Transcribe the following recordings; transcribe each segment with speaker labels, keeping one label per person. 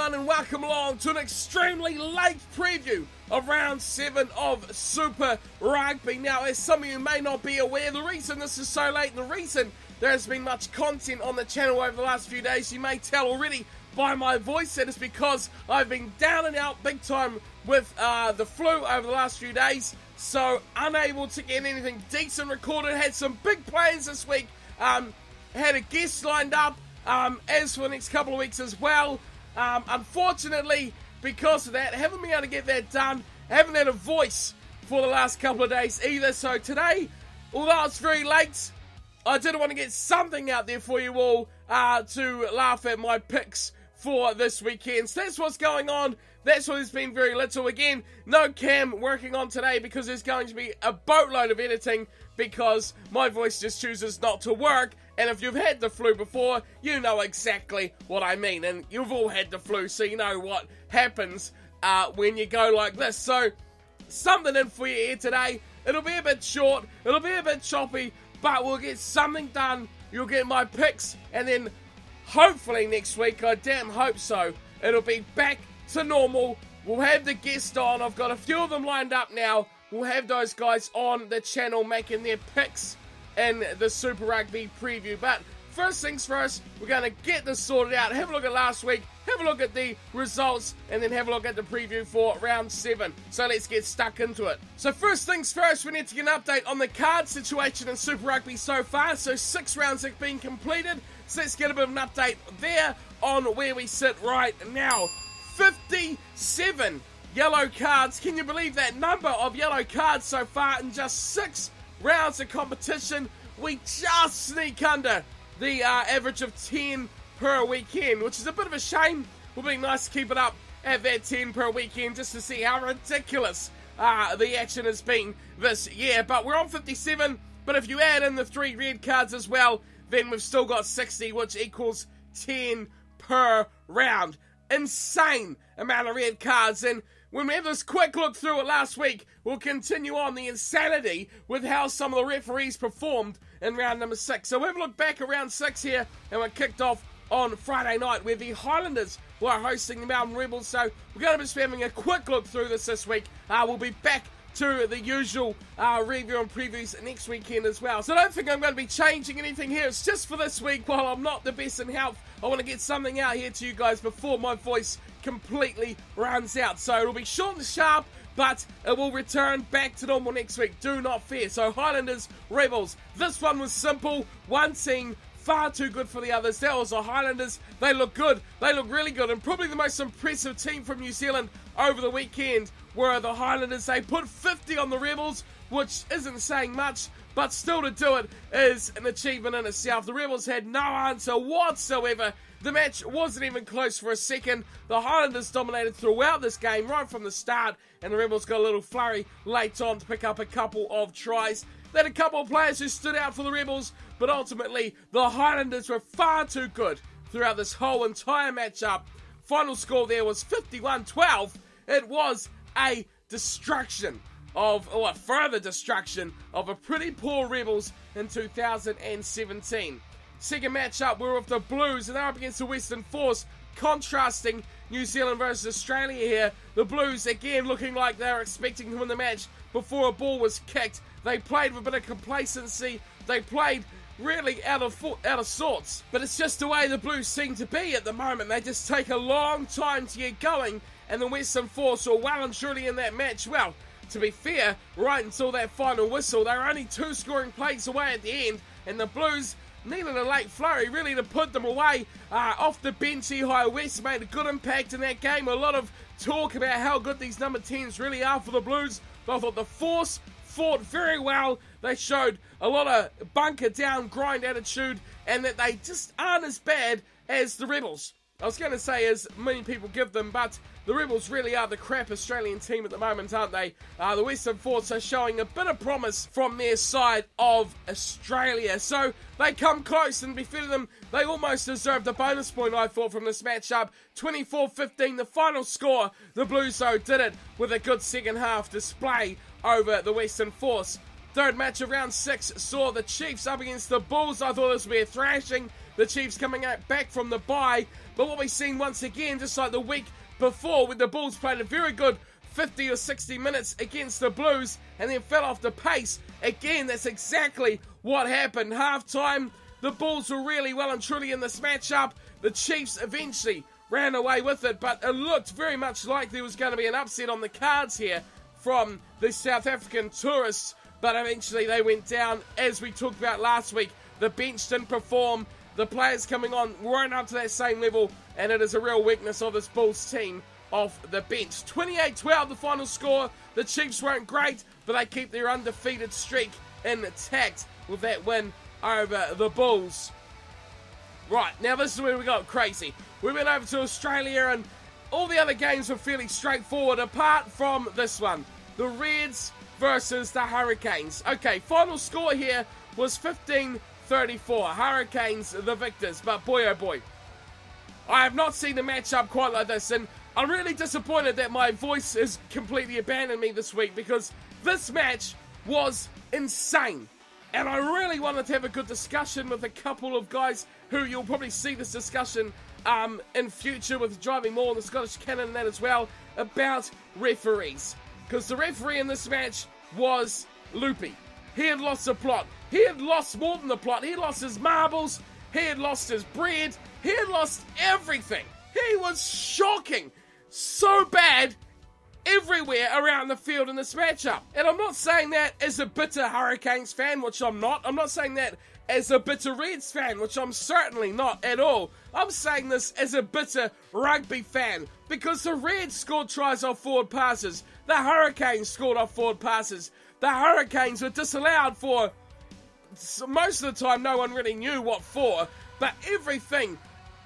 Speaker 1: everyone, and welcome along to an extremely late preview of round 7 of Super Rugby. Now, as some of you may not be aware, the reason this is so late and the reason there has been much content on the channel over the last few days, you may tell already by my voice, that is because I've been down and out big time with the flu over the last few days, so unable to get anything decent recorded. Had some big plans this week, had a guest lined up, as for the next couple of weeks as well. Unfortunately, because of that, haven't been able to get that done. Haven't had a voice for the last couple of days either. So today, although it's very late, I did want to get something out there for you all to laugh at my picks for this weekend. So that's what's going on. That's why there's been very little. Again, no Cam working on today because there's going to be a boatload of editing because my voice just chooses not to work. And if you've had the flu before, you know exactly what I mean. And you've all had the flu, so you know what happens when you go like this. So, something in for you here today. It'll be a bit short, it'll be a bit choppy, but we'll get something done. You'll get my picks, and then hopefully next week, I damn hope so, it'll be back to normal. We'll have the guest on. I've got a few of them lined up now. We'll have those guys on the channel making their picks in the Super Rugby preview. But first things first, we're going to get this sorted out. Have a look at last week, have a look at the results, and then have a look at the preview for round 7. So let's get stuck into it. So first things first, we need to get an update on the card situation in Super Rugby so far. So 6 rounds have been completed. So let's get a bit of an update there on where we sit right now. 57 yellow cards. Can you believe that number of yellow cards so far in just 6 rounds of competition? We just sneak under the average of 10 per weekend, which is a bit of a shame. Would be nice to keep it up at that 10 per weekend just to see how ridiculous the action has been this year. But we're on 57, but if you add in the 3 red cards as well, then we've still got 60, which equals 10 per round. Insane amount of red cards. And when we have this quick look through it last week, we'll continue on the insanity with how some of the referees performed in round number 6. So we've looked back at round 6 here, and we're kicked off on Friday night where the Highlanders were hosting the Melbourne Rebels. So we're going to be having a quick look through this week. We'll be back to the usual review and previews next weekend as well. So I don't think I'm going to be changing anything here. It's just for this week. While I'm not the best in health, I want to get something out here to you guys before my voice completely runs out. So it'll be short and sharp, but it will return back to normal next week. Do not fear. So Highlanders, Rebels. This one was simple. One team far too good for the others. That was the Highlanders. They look good. They look really good. And probably the most impressive team from New Zealand over the weekend were the Highlanders. They put 50 on the Rebels, which isn't saying much, but still to do it is an achievement in itself. The Rebels had no answer whatsoever. The match wasn't even close for a second. The Highlanders dominated throughout this game, right from the start, and the Rebels got a little flurry late on to pick up a couple of tries. They had a couple of players who stood out for the Rebels, but ultimately the Highlanders were far too good throughout this whole entire matchup. Final score there was 51-12. It was a destruction of, or a further destruction of a pretty poor Rebels in 2017. Second matchup, we're with the Blues, and they're up against the Western Force, contrasting New Zealand versus Australia here. The Blues, again, looking like they were expecting to win the match before a ball was kicked. They played with a bit of complacency. They played really out of sorts. But it's just the way the Blues seem to be at the moment. They just take a long time to get going, and the Western Force were well and truly in that match. Well, to be fair, right until that final whistle, they were only 2 scoring plays away at the end, and the Blues needed a late flurry really to put them away. Off the bench, High West made a good impact in that game. A lot of talk about how good these number 10s really are for the Blues, but I thought the Force fought very well. They showed a lot of bunker down grind attitude, and that they just aren't as bad as the Rebels. I was going to say as many people give them, but the Rebels really are the crap Australian team at the moment, aren't they? The Western Force are showing a bit of promise from their side of Australia. So they come close, and before them, they almost deserved a bonus point, I thought, from this matchup. 24-15, the final score. The Blues, though, did it with a good second half display over the Western Force. Third match of round 6 saw the Chiefs up against the Bulls. I thought this would be a thrashing. The Chiefs coming out back from the bye. But what we've seen once again, just like the week before, when the Bulls played a very good 50 or 60 minutes against the Blues and then fell off the pace. Again, that's exactly what happened. Half-time, the Bulls were really well and truly in this matchup. The Chiefs eventually ran away with it, but it looked very much like there was going to be an upset on the cards here from the South African tourists, but eventually they went down. As we talked about last week, the bench didn't perform. The players coming on weren't up to that same level, and it is a real weakness of this Bulls team off the bench. 28-12 the final score. The Chiefs weren't great, but they keep their undefeated streak intact with that win over the Bulls. Right, now this is where we got crazy. We went over to Australia and all the other games were fairly straightforward apart from this one. The Reds versus the Hurricanes. Okay, final score here was 15-34. Hurricanes the victors, but boy oh boy, I have not seen a matchup quite like this, and I'm really disappointed that my voice has completely abandoned me this week because this match was insane. And I really wanted to have a good discussion with a couple of guys who you'll probably see this discussion in future with Driving More and the Scottish Canon and that as well, about referees. Because the referee in this match was loopy. He had lost the plot. He had lost more than the plot. He had lost his marbles. He had lost his bread. He had lost everything. He was shocking. So bad everywhere around the field in this matchup. And I'm not saying that as a bitter Hurricanes fan, which I'm not. I'm not saying that as a bitter Reds fan, which I'm certainly not at all. I'm saying this as a bitter rugby fan, because the Reds scored tries off forward passes. The Hurricanes scored off forward passes. The Hurricanes were disallowed for most of the time. No one really knew what for, but everything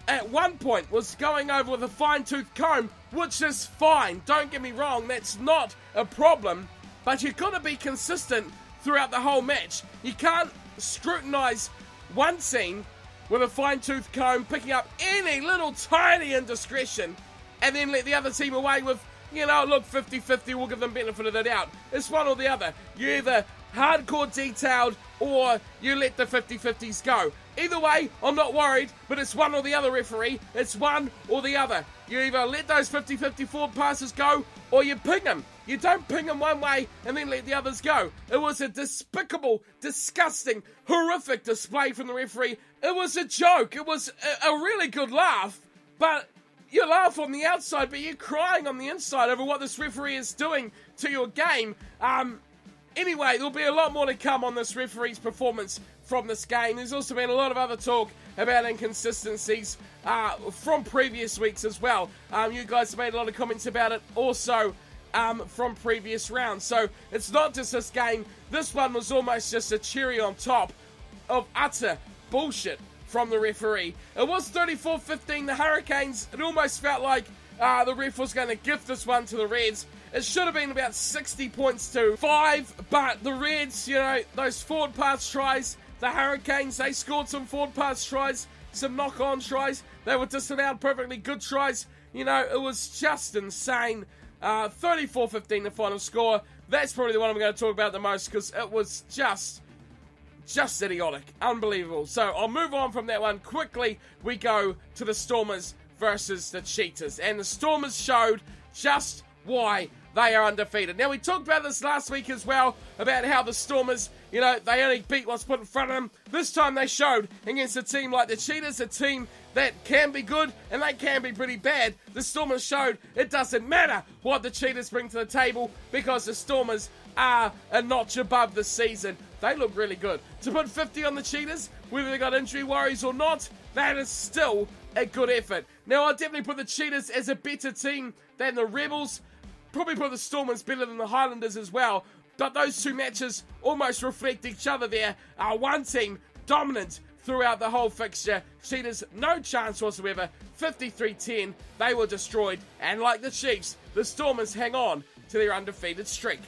Speaker 1: at one point was going over with a fine-tooth comb, which is fine. Don't get me wrong, that's not a problem, but you've got to be consistent throughout the whole match. You can't scrutinise one team with a fine-tooth comb, picking up any little tiny indiscretion, and then let the other team away with, you know, look, 50-50, we'll give them benefit of the doubt. It's one or the other. You either hardcore detailed or you let the 50-50s go. Either way, I'm not worried, but it's one or the other, referee. It's one or the other. You either let those 50-50 forward passes go or you ping them. You don't ping them one way and then let the others go. It was a despicable, disgusting, horrific display from the referee. It was a joke. It was a really good laugh, but you laugh on the outside, but you're crying on the inside over what this referee is doing to your game. Anyway, there'll be a lot more to come on this referee's performance from this game. There's also been a lot of other talk about inconsistencies from previous weeks as well. You guys have made a lot of comments about it also from previous rounds. So it's not just this game. This one was almost just a cherry on top of utter bullshit from the referee. It was 34-15, the Hurricanes. It almost felt like the ref was going to gift this one to the Reds. It should have been about 60 points to 5, but the Reds, you know, those forward pass tries, the Hurricanes, they scored some forward pass tries, some knock-on tries. They were disallowed perfectly good tries. You know, it was just insane. 34-15 the final score. That's probably the one I'm going to talk about the most because it was just idiotic. Unbelievable. So I'll move on from that one. Quickly, we go to the Stormers versus the Cheetahs. And the Stormers showed just why they are undefeated. Now, we talked about this last week as well, about how the Stormers, you know, they only beat what's put in front of them. This time they showed against a team like the Cheetahs, a team that can be good and they can be pretty bad. The Stormers showed it doesn't matter what the Cheetahs bring to the table because the Stormers are a notch above this season. They look really good. To put 50 on the Cheetahs, whether they got injury worries or not, that is still a good effort. Now, I'll definitely put the Cheetahs as a better team than the Rebels. Probably put the Stormers better than the Highlanders as well. But those two matches almost reflect each other there. One team dominant throughout the whole fixture. Cheetahs, no chance whatsoever. 53-10, they were destroyed. And like the Chiefs, the Stormers hang on to their undefeated streak.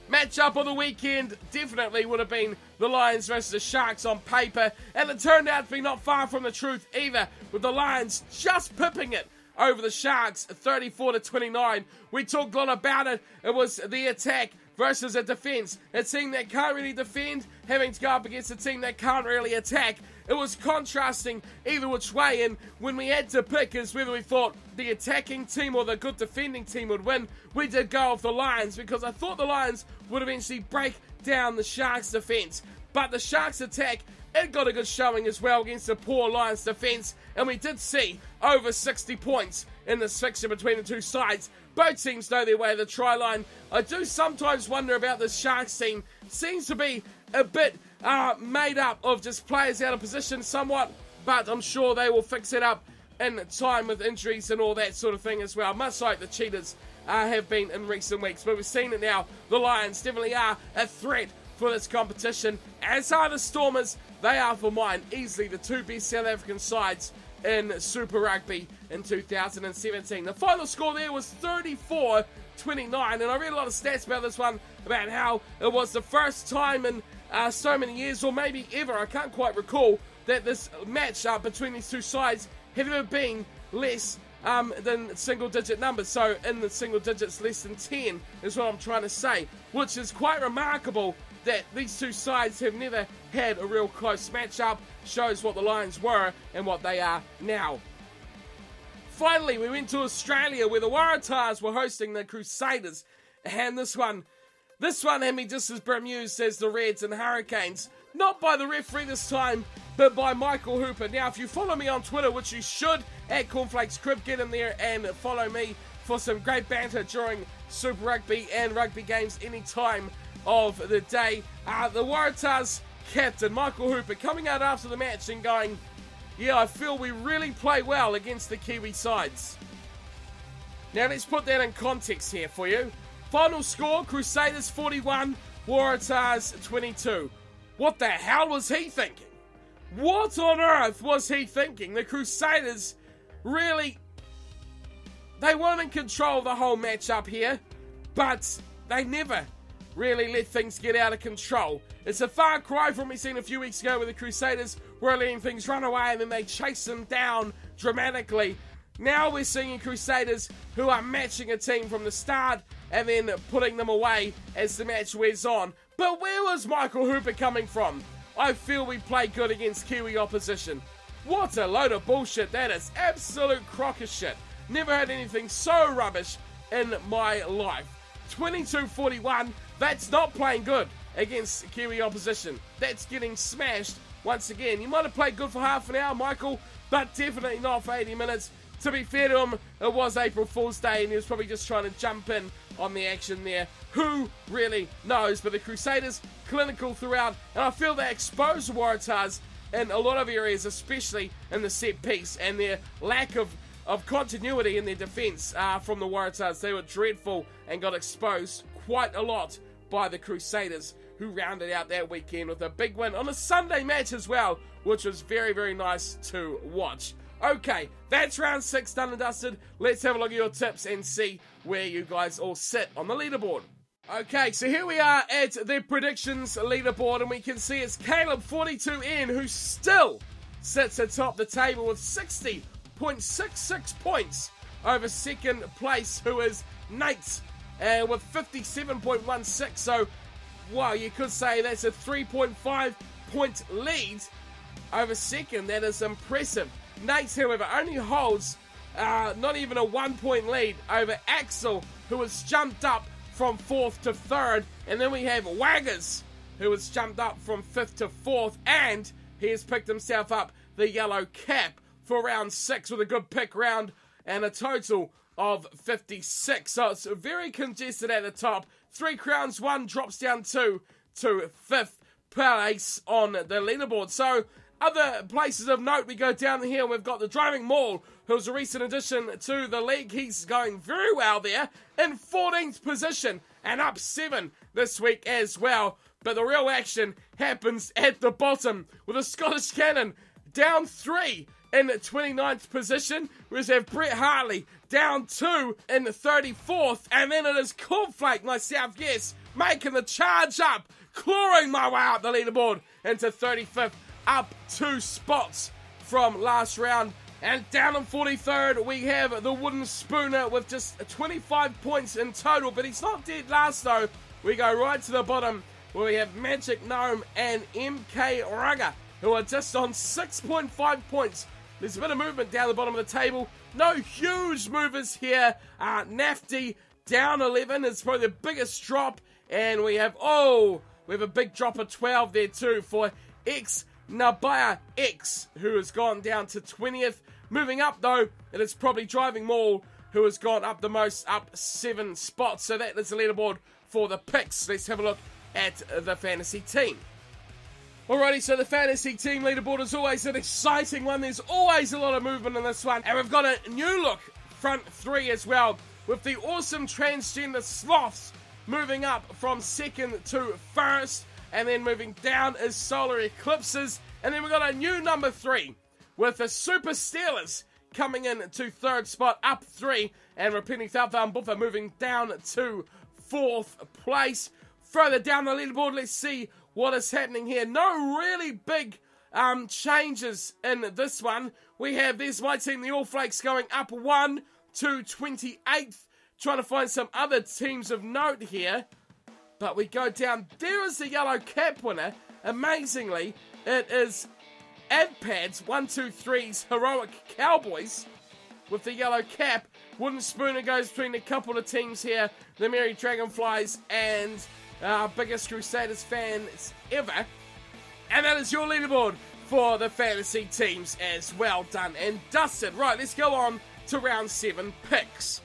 Speaker 1: Matchup of the weekend definitely would have been the Lions versus the Sharks on paper. And it turned out to be not far from the truth either, with the Lions just pipping it over the Sharks, 34-29. We talked a lot about it. It was the attack versus a defence. A team that can't really defend, having to go up against a team that can't really attack. It was contrasting either which way, and when we had to pick as whether we thought the attacking team or the good defending team would win, we did go with the Lions, because I thought the Lions would eventually break down the Sharks' defence. But the Sharks' attack, it got a good showing as well against the poor Lions' defence, and we did see over 60 points in this fixture between the two sides. Both teams know their way to the try line. I do sometimes wonder about this Sharks team. Seems to be a bit made up of just players out of position somewhat, but I'm sure they will fix it up in time with injuries and all that sort of thing as well, much like the Cheetahs have been in recent weeks. But we've seen it now. The Lions definitely are a threat for this competition, as are the Stormers. They are, for mine, easily the two best South African sides in Super Rugby in 2017. The final score there was 34-29, and I read a lot of stats about this one, about how it was the first time in so many years, or maybe ever, I can't quite recall, that this match between these two sides had ever been less than single-digit numbers. So in the single digits, less than 10 is what I'm trying to say, which is quite remarkable that these two sides have never had a real close matchup. Shows what the Lions were and what they are now. Finally, we went to Australia, where the Waratahs were hosting the Crusaders, and this one had me just as bemused as the Reds and Hurricanes. Not by the referee this time, but by Michael Hooper. Now, if you follow me on Twitter, which you should, at Cornflakes Crib, get in there and follow me for some great banter during Super Rugby and rugby games any time of the day. The Waratahs captain, Michael Hooper, coming out after the match and going, yeah, I feel we really play well against the Kiwi sides. Now, let's put that in context here for you. Final score, Crusaders 41, Waratahs 22. What the hell was he thinking? What on earth was he thinking? The Crusaders really, they weren't in control of the whole match up here, but they never really let things get out of control. It's a far cry from what we seen a few weeks ago, where the Crusaders were letting things run away and then they chase them down dramatically. Now we're seeing Crusaders who are matching a team from the start and then putting them away as the match wears on. But where was Michael Hooper coming from? I feel we played good against Kiwi opposition. What a load of bullshit that is. Absolute crock of shit. Never had anything so rubbish in my life. 22-41, that's not playing good against Kiwi opposition. That's getting smashed once again. You might have played good for half an hour, Michael, but definitely not for 80 minutes. To be fair to him, it was April Fool's Day and he was probably just trying to jump in on the action there. Who really knows? But the Crusaders, clinical throughout, and I feel they exposed the Waratahs in a lot of areas, especially in the set piece, and their lack of continuity in their defence from the Waratahs. They were dreadful and got exposed quite a lot by the Crusaders, who rounded out that weekend with a big win on a Sunday match as well, which was very, very nice to watch. Okay, that's round 6 done and dusted. Let's have a look at your tips and see where you guys all sit on the leaderboard. Okay, so here we are at the predictions leaderboard, and we can see it's Caleb 42N who still sits atop the table with 60.66 points over second place, who is Nate with 57.16. So, wow, you could say that's a 3.5 point lead over second. That is impressive. Nate, however, only holds not even a 1 point lead over Axel, who has jumped up from 4th to 3rd. And then we have Waggers, who has jumped up from 5th to 4th, and he has picked himself up the yellow cap for round 6 with a good pick round and a total of 56. So it's very congested at the top. 3 crowns, 1 drops down 2 to 5th place on the leaderboard. So other places of note, we go down here, we've got the Driving Maul, who's a recent addition to the league. He's going very well there, in 14th position, and up 7 this week as well. But the real action happens at the bottom, with a Scottish Cannon down 3 in 29th position. We have Brett Hartley down 2 in 34th, and then it is Cornflake, myself, yes, making the charge up, clawing my way up the leaderboard into 35th. Up 2 spots from last round. And down in 43rd, we have the Wooden Spooner with just 25 points in total. But he's not dead last, though. we go right to the bottom where we have Magic Gnome and MK Rugger, who are just on 6.5 points. There's a bit of movement down the bottom of the table. No huge movers here. Nafty down 11 is probably the biggest drop. And we have a big drop of 12 there too for Nabaya X, who has gone down to 20th. Moving up though, it is probably Driving Maul, who has gone up the most, up 7 spots. So that is the leaderboard for the picks. Let's have a look at the fantasy team. Alrighty, so the fantasy team leaderboard is always an exciting one. There's always a lot of movement in this one. And we've got a new look front 3 as well, with the awesome transgender Sloths moving up from 2nd to 1st. And then moving down is Solar Eclipses. And then we've got a new number 3 with the Super Steelers coming in to 3rd spot, up 3. And repeating Southbound Buffer moving down to 4th place. Further down the leaderboard, let's see what is happening here. No really big changes in this one. We have, there's my team, the All Flakes, going up 1 to 28th. Trying to find some other teams of note here. But we go down. There is the yellow cap winner. Amazingly, it is AdPads 123's Heroic Cowboys with the yellow cap. Wooden Spooner goes between a couple of teams here. The Merry Dragonflies and biggest Crusaders fans ever. And that is your leaderboard for the fantasy teams as well done and dusted. Right, let's go on to round 7 picks.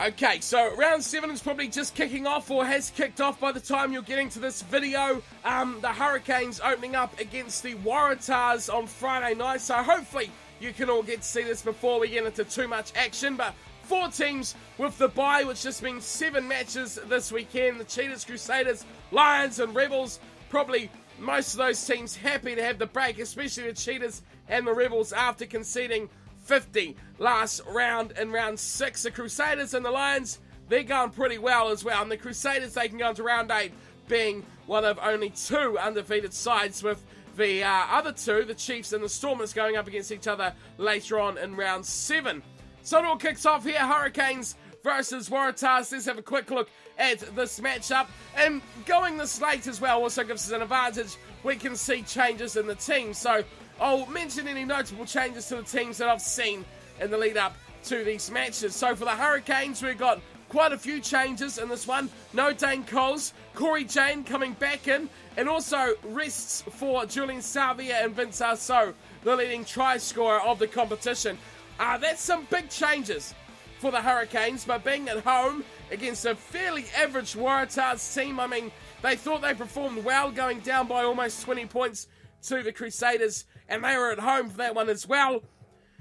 Speaker 1: Okay, so round 7 is probably just kicking off, or has kicked off by the time you're getting to this video. The Hurricanes opening up against the Waratahs on Friday night, so hopefully you can all get to see this before we get into too much action. But 4 teams with the bye, which just means 7 matches this weekend. The Cheetahs, Crusaders, Lions and Rebels. Probably most of those teams happy to have the break, especially the Cheetahs and the Rebels after conceding 50 last round in round 6. The Crusaders and the Lions, they're going pretty well as well. And the Crusaders, they can go into round 8 being one of only 2 undefeated sides, with the other 2, the Chiefs and the Stormers, going up against each other later on in round 7. So it all kicks off here, Hurricanes versus Waratahs. Let's have a quick look at this matchup. And going this late as well also gives us an advantage. We can see changes in the team. So I'll mention any notable changes to the teams that I've seen in the lead up to these matches. So for the Hurricanes, we've got quite a few changes in this one. No Dane Coles, Corey Jane coming back in, and also rests for Julian Savia and Vince Arceau, the leading try scorer of the competition. That's some big changes for the Hurricanes, but being at home against a fairly average Waratahs team, I mean, they thought they performed well, going down by almost 20 points to the Crusaders, and they were at home for that one as well.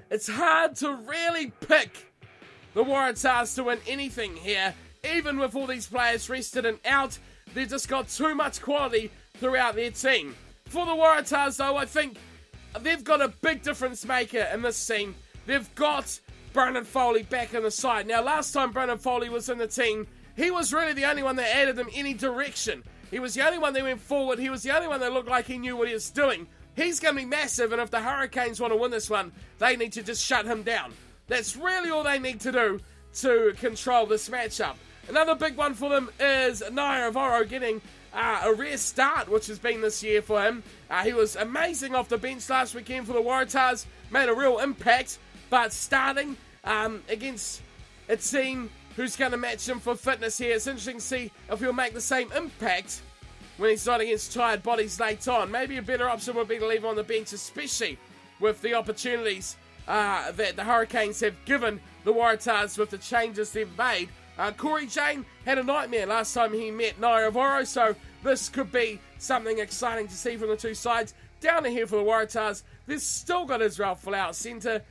Speaker 1: It's hard to really pick the Waratahs to win anything here. Even with all these players rested and out, they've just got too much quality throughout their team. For the Waratahs, though, I think they've got a big difference maker in this team. They've got Brendan Foley back in the side. Now, last time Brendan Foley was in the team, he was really the only one that added them any direction. He was the only one that went forward. He was the only one that looked like he knew what he was doing. He's going to be massive, and if the Hurricanes want to win this one, they need to just shut him down. That's really all they need to do to control this matchup. Another big one for them is Naivoro getting a rare start, which has been this year for him. He was amazing off the bench last weekend for the Waratahs, made a real impact, but starting against a team who's going to match him for fitness here, it's interesting to see if he'll make the same impact when he's not against tired bodies late on. Maybe a better option would be to leave him on the bench, especially with the opportunities that the Hurricanes have given the Waratahs with the changes they've made. Corey Jane had a nightmare last time he met Naivoro, so this could be something exciting to see from the two sides. Down here for the Waratahs, they've still got Israel Folau centre.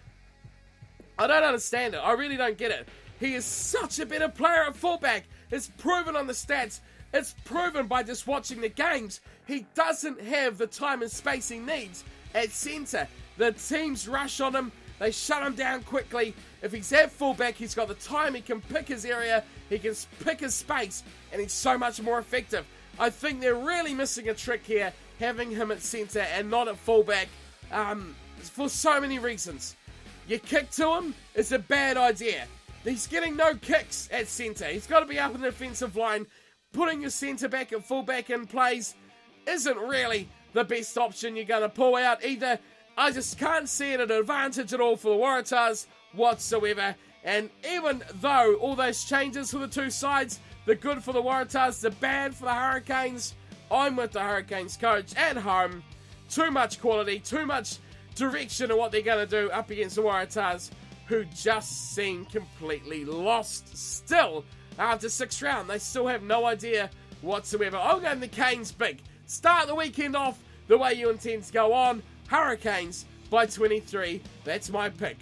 Speaker 1: I don't understand it. I really don't get it. He is such a better player at fullback. It's proven on the stats. It's proven by just watching the games. He doesn't have the time and space he needs at centre. The teams rush on him. They shut him down quickly. If he's at fullback, he's got the time. He can pick his area. He can pick his space. And he's so much more effective. I think they're really missing a trick here, having him at centre and not at fullback, for so many reasons. You kick to him, it's a bad idea. He's getting no kicks at centre. He's got to be up in the defensive line, putting your centre-back and full-back in plays isn't really the best option you're going to pull out either. I just can't see it an advantage at all for the Waratahs whatsoever. And even though all those changes for the two sides, they're good for the Waratahs, they're bad for the Hurricanes, I'm with the Hurricanes coach at home. Too much quality, too much direction of what they're going to do up against the Waratahs, who just seem completely lost still after 6th round. They still have no idea whatsoever. I'm going the Canes big. Start the weekend off the way you intend to go on. Hurricanes by 23. That's my pick.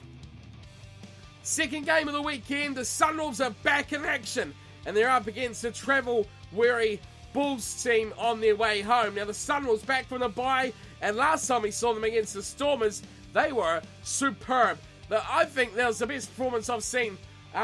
Speaker 1: Second game of the weekend, the Sunwolves are back in action, and they're up against a travel-weary Bulls team on their way home. Now, the Sunwolves back from the bye, and last time we saw them against the Stormers, they were superb. I think that was the best performance I've seen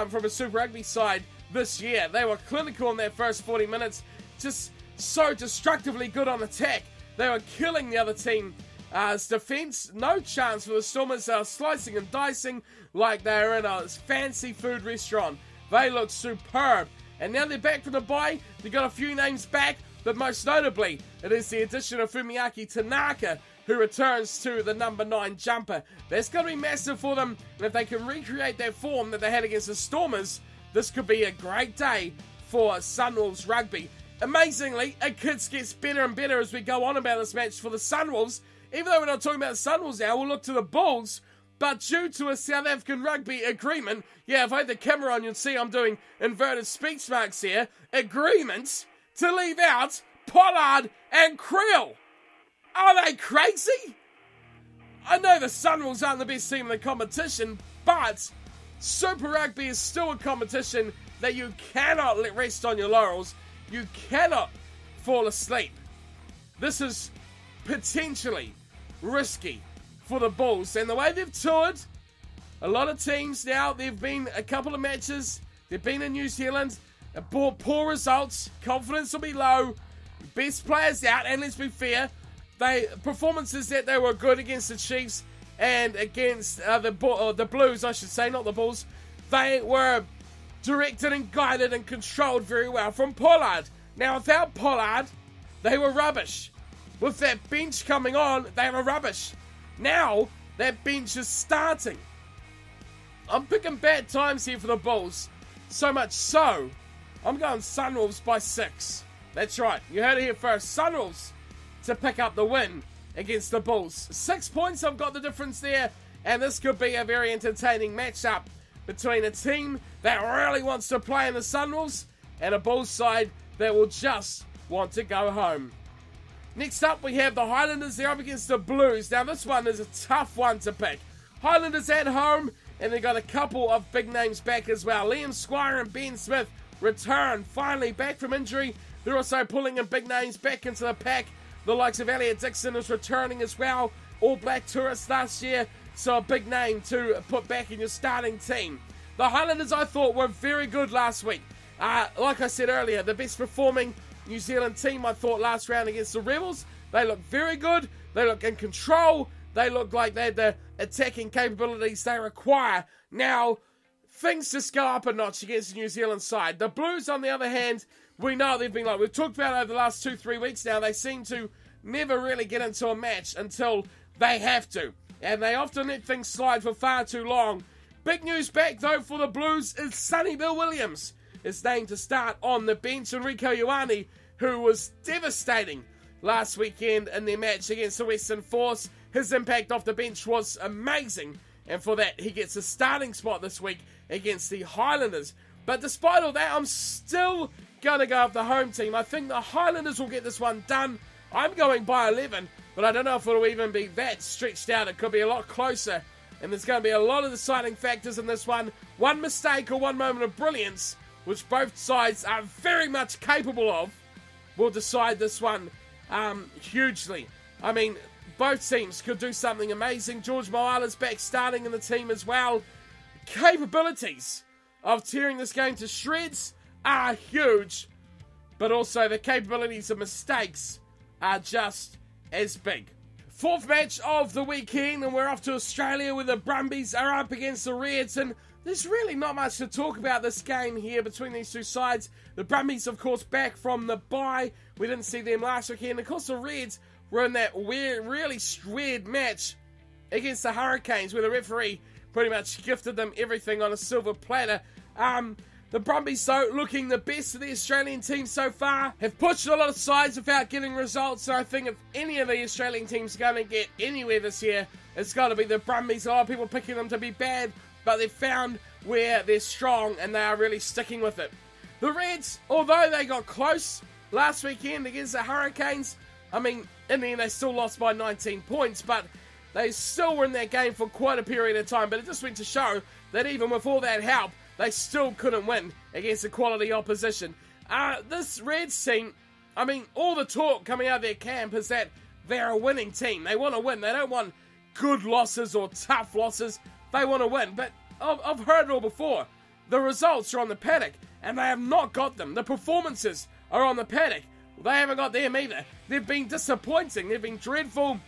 Speaker 1: from a Super Rugby side this year. They were clinical in their first 40 minutes, just so destructively good on attack. They were killing the other team's defence. No chance for the Stormers. They were slicing and dicing like they were in a fancy food restaurant. They look superb. And now they're back from the bye. They've got a few names back, but most notably, it is the addition of Fumiaki Tanaka, who returns to the number 9 jumper. That's going to be massive for them, and if they can recreate that form that they had against the Stormers, this could be a great day for Sunwolves rugby. Amazingly, it gets better and better as we go on about this match for the Sunwolves. Even though we're not talking about the Sunwolves now, we'll look to the Bulls. But due to a South African rugby agreement, yeah, if I had the camera on, you'd see I'm doing inverted speech marks here, agreements to leave out Pollard and Creel. Are they crazy? I know the Sunwolves aren't the best team in the competition, but Super Rugby is still a competition that you cannot let rest on your laurels. You cannot fall asleep. This is potentially risky for the Bulls. And the way they've toured, a lot of teams now, they've been a couple of matches, they've been in New Zealand, poor results, confidence will be low, best players out, and let's be fair, performances that they were good against the Chiefs and against the Blues, I should say, not the Bulls, they were directed and guided and controlled very well from Pollard. Now, without Pollard, they were rubbish. With that bench coming on, they were rubbish. Now, that bench is starting. I'm picking bad times here for the Bulls. So much so, I'm going Sunwolves by 6. That's right, you heard it here first. Sunwolves to pick up the win against the Bulls. 6 points, I've got the difference there. And this could be a very entertaining matchup between a team that really wants to play in the Sunwolves and a Bulls side that will just want to go home. Next up, we have the Highlanders. They're up against the Blues. Now, this one is a tough one to pick. Highlanders at home, and they've got a couple of big names back as well. Liam Squire and Ben Smith return, finally back from injury. They're also pulling in big names back into the pack. The likes of Elliot Dixon is returning as well. All Black tourists last year, so a big name to put back in your starting team. The Highlanders, I thought, were very good last week. Like I said earlier, the best performing New Zealand team, I thought, last round against the Rebels. They look very good. They look in control. They look like they had the attacking capabilities they require. Now, things just go up a notch against the New Zealand side. The Blues, on the other hand, we know they've been like we've talked about over the last 2-3 weeks now. They seem to never really get into a match until they have to. And they often let things slide for far too long. Big news back, though, for the Blues is Sonny Bill Williams is named to start on the bench. Enrico Ioane, who was devastating last weekend in their match against the Western Force. His impact off the bench was amazing. And for that, he gets a starting spot this week against the Highlanders. But despite all that, I'm still going to go with the home team. I think the Highlanders will get this one done. I'm going by 11, but I don't know if it'll even be that stretched out. It could be a lot closer. And there's going to be a lot of deciding factors in this one. One mistake or one moment of brilliance, which both sides are very much capable of, will decide this one hugely. I mean, both teams could do something amazing. George Moala's back starting in the team as well. Capabilities of tearing this game to shreds are huge, but also the capabilities of mistakes are just as big. Fourth match of the weekend, and we're off to Australia where the Brumbies are up against the Reds, and there's really not much to talk about this game here between these two sides. The Brumbies, of course, back from the bye. We didn't see them last weekend. Of course, the Reds were in that really weird match against the Hurricanes where the referee pretty much gifted them everything on a silver platter. The Brumbies, though, looking the best of the Australian teams so far, have pushed a lot of sides without getting results. So I think if any of the Australian teams are going to get anywhere this year, it's got to be the Brumbies. A lot of people picking them to be bad, but they've found where they're strong and they are really sticking with it. The Reds, although they got close last weekend against the Hurricanes, I mean, in the end they still lost by 19 points, but they still were in that game for quite a period of time. But it just went to show that even with all that help, they still couldn't win against a quality opposition. This Reds team, I mean, all the talk coming out of their camp is that they're a winning team. They want to win. They don't want good losses or tough losses. They want to win. But I've heard it all before. The results are on the paddock, and they have not got them. The performances are on the paddock. They haven't got them either. They've been disappointing. They've been dreadful.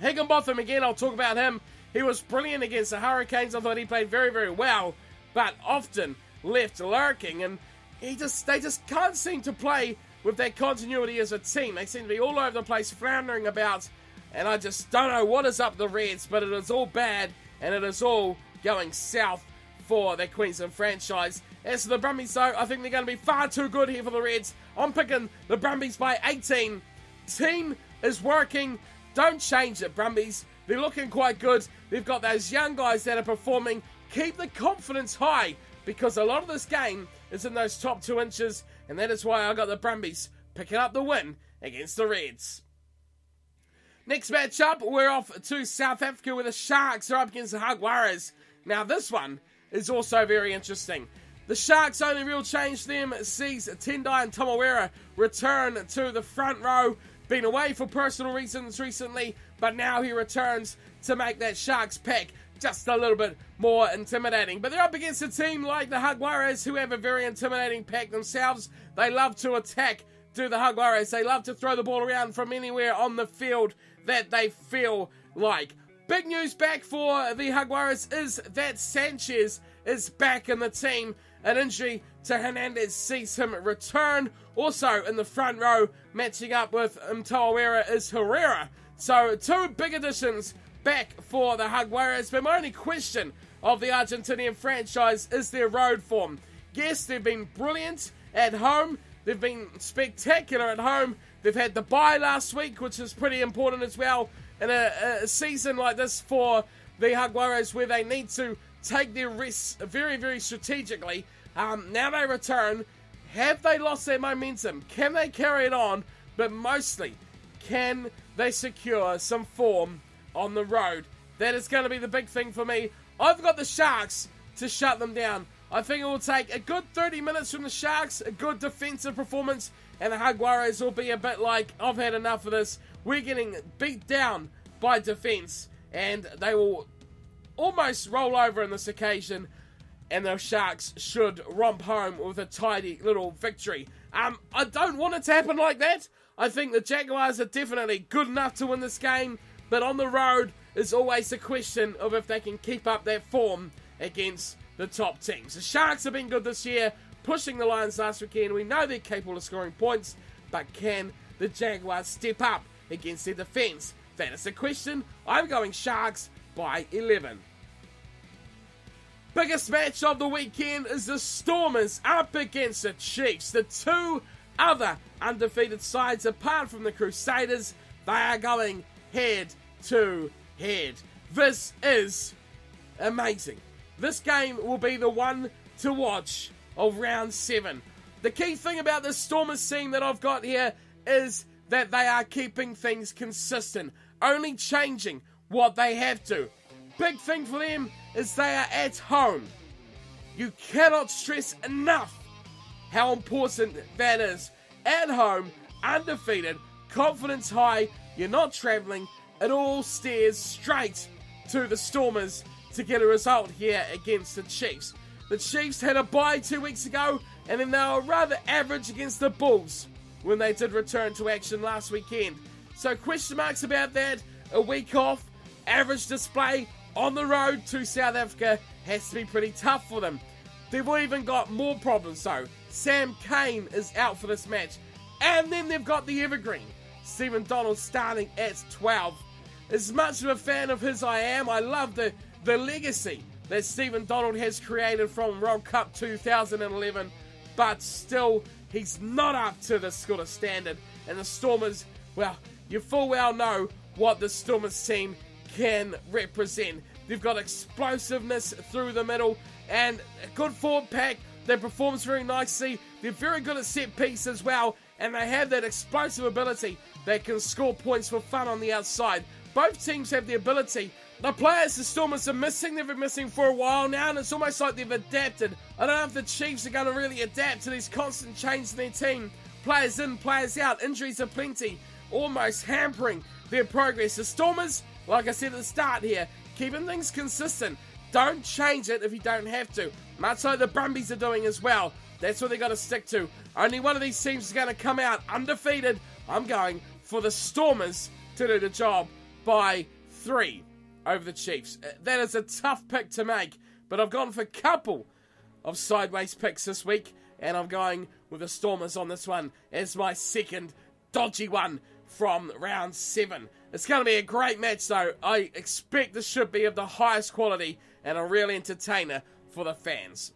Speaker 1: Higginbotham, again, I'll talk about him. He was brilliant against the Hurricanes. I thought he played very well, but often left lurking, and they just can't seem to play with that continuity as a team. They seem to be all over the place, floundering about, and I just don't know what is up the Reds, but it is all bad, and it is all going south for the Queensland franchise. As for the Brumbies, though, I think they're going to be far too good here for the Reds. I'm picking the Brumbies by 18. Team is working. Don't change it, Brumbies. They're looking quite good. They've got those young guys that are performing. Keep the confidence high, because a lot of this game is in those top 2 inches, and that is why I got the Brumbies picking up the win against the Reds. Next matchup, we're off to South Africa where the Sharks are up against the Jaguares. Now this one is also very interesting. The Sharks' only real change to them sees Tendai and Tamawera return to the front row. Been away for personal reasons recently, but now he returns to make that Sharks pack just a little bit more intimidating. But they're up against a team like the Jaguares, who have a very intimidating pack themselves. They love to attack, do the Jaguares. They love to throw the ball around from anywhere on the field that they feel like. Big news back for the Jaguares is that Sanchez is back in the team. An injury to Hernandez sees him return. Also in the front row, matching up with Mtawera is Herrera. So 2 big additions back for the Jaguares. But my only question of the Argentinian franchise is their road form. Yes, they've been brilliant at home. They've been spectacular at home. They've had the bye last week, which is pretty important as well in a season like this for the Jaguares, where they need to take their risks very strategically. Now they return. Have they lost their momentum? Can they carry it on? But mostly, can they secure some form on the road? That is going to be the big thing for me. I've got the Sharks to shut them down. I think it will take a good 30 minutes from the Sharks, a good defensive performance, and the Jaguares will be a bit like, I've had enough of this. We're getting beat down by defense, and they will almost roll over on this occasion, and the Sharks should romp home with a tidy little victory. I don't want it to happen like that. I think the Jaguars are definitely good enough to win this game, but on the road is always the question of if they can keep up that form against the top teams. The Sharks have been good this year, pushing the Lions last weekend. We know they're capable of scoring points, but can the Jaguars step up against their defense? That is the question. I'm going Sharks by 11. Biggest match of the weekend is the Stormers up against the Chiefs. The 2 other undefeated sides, apart from the Crusaders, they are going head to head. This is amazing. This game will be the one to watch of round 7. The key thing about this Stormers team that I've got here is that they are keeping things consistent, only changing what they have to. Big thing for them is they are at home. You cannot stress enough how important that is. At home, undefeated, confidence high, you're not travelling, it all steers straight to the Stormers to get a result here against the Chiefs. The Chiefs had a bye 2 weeks ago, and then they were rather average against the Bulls when they did return to action last weekend. So question marks about that. A week off, average display, on the road to South Africa has to be pretty tough for them. They've even got more problems though. Sam Cane is out for this match. And then they've got the evergreen, Stephen Donald, starting at 12. As much of a fan of his I am, I love the legacy that Stephen Donald has created from World Cup 2011, but still, he's not up to this sort of standard. And the Stormers, well, you full well know what the Stormers team can represent. They've got explosiveness through the middle and a good forward pack that performs very nicely. They're very good at set piece as well, and they have that explosive ability that can score points for fun on the outside. Both teams have the ability. The players the Stormers are missing, they've been missing for a while now, and it's almost like they've adapted. I don't know if the Chiefs are going to really adapt to these constant changes in their team. Players in, players out, injuries are plenty, almost hampering their progress. The Stormers, like I said at the start here, keeping things consistent. Don't change it if you don't have to. Much like the Brumbies are doing as well. That's what they've got to stick to. Only one of these teams is going to come out undefeated. I'm going for the Stormers to do the job by 3 over the Chiefs. That is a tough pick to make, but I've gone for a couple of sideways picks this week, and I'm going with the Stormers on this one as my second dodgy one from round 7. It's going to be a great match though. I expect this should be of the highest quality and a real entertainer for the fans.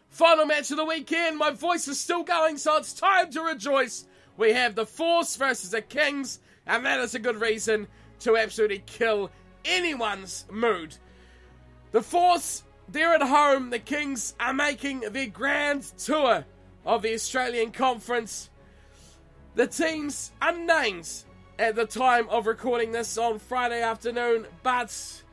Speaker 1: Final match of the weekend. My voice is still going, so it's time to rejoice. We have the Force versus the Kings, and that is a good reason to absolutely kill anyone's mood. The Force, they're at home. The Kings are making their grand tour of the Australian Conference. The teams unnamed at the time of recording this on Friday afternoon, but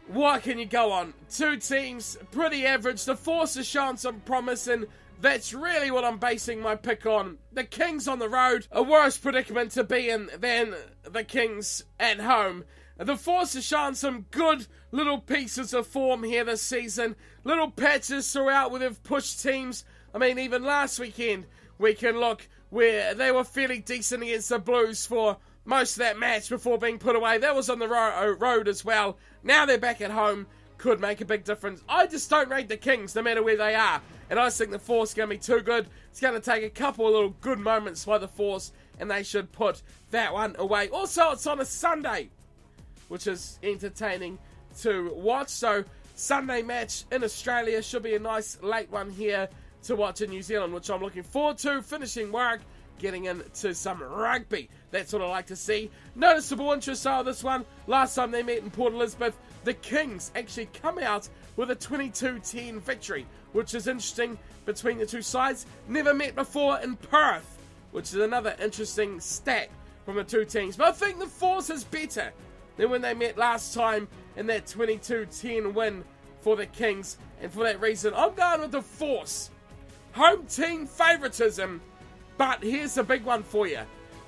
Speaker 1: what can you go on? Two teams, pretty average. The Force has shown some promise, and that's really what I'm basing my pick on. The Kings on the road, a worse predicament to be in than the Kings at home. The Force has shown some good little pieces of form here this season. Little patches throughout where they've pushed teams. I mean, even last weekend, we can look where they were fairly decent against the Blues for most of that match before being put away. That was on the road as well. Now they're back at home. Could make a big difference. I just don't rate the Kings no matter where they are. And I just think the Force is going to be too good. It's going to take a couple of little good moments by the Force, and they should put that one away. Also, it's on a Sunday, which is entertaining to watch. So, Sunday match in Australia should be a nice late one here to watch in New Zealand, which I'm looking forward to. Finishing work, getting into some rugby. That's what I like to see. Noticeable interest out of this one. Last time they met in Port Elizabeth, the Kings actually come out with a 22-10 victory, which is interesting between the two sides. Never met before in Perth, which is another interesting stat from the two teams. But I think the Force is better than when they met last time in that 22-10 win for the Kings. And for that reason, I'm going with the Force. Home team favoritism, but here's a big one for you.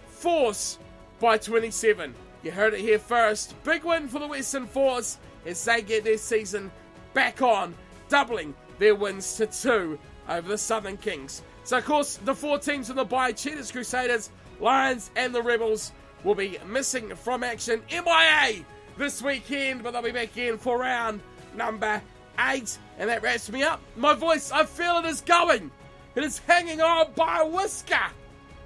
Speaker 1: Force by 27. You heard it here first. Big win for the Western Force as they get their season back on, doubling their wins to 2 over the Southern Kings. So, of course, the 4 teams in the bye, Cheetahs, Crusaders, Lions, and the Rebels, will be missing from action. MIA this weekend, but they'll be back in for round number 8. And that wraps me up. My voice, I feel it is going. It is hanging on by a whisker.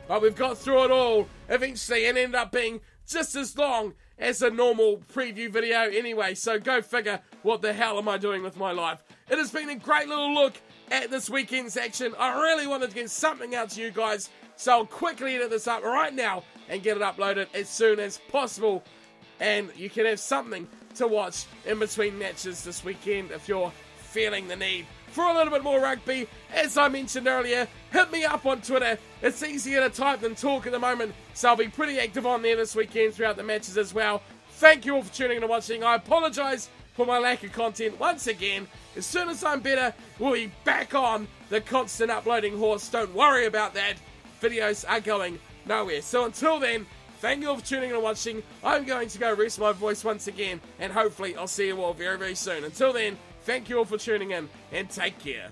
Speaker 1: But we've got through it all eventually and ended up being just as long as a normal preview video anyway. So go figure, what the hell am I doing with my life? It has been a great little look at this weekend's action. I really wanted to get something out to you guys, so I'll quickly edit this up right now and get it uploaded as soon as possible. And you can have something to watch in between matches this weekend if you're feeling the need for a little bit more rugby. As I mentioned earlier, hit me up on Twitter. It's easier to type than talk at the moment, so I'll be pretty active on there this weekend throughout the matches as well. Thank you all for tuning in and watching. I apologise for my lack of content once again. As soon as I'm better, we'll be back on the constant uploading horse. Don't worry about that. Videos are going nowhere. So until then, thank you all for tuning in and watching. I'm going to go rest my voice once again, and hopefully I'll see you all very, very soon. Until then, thank you all for tuning in, and take care.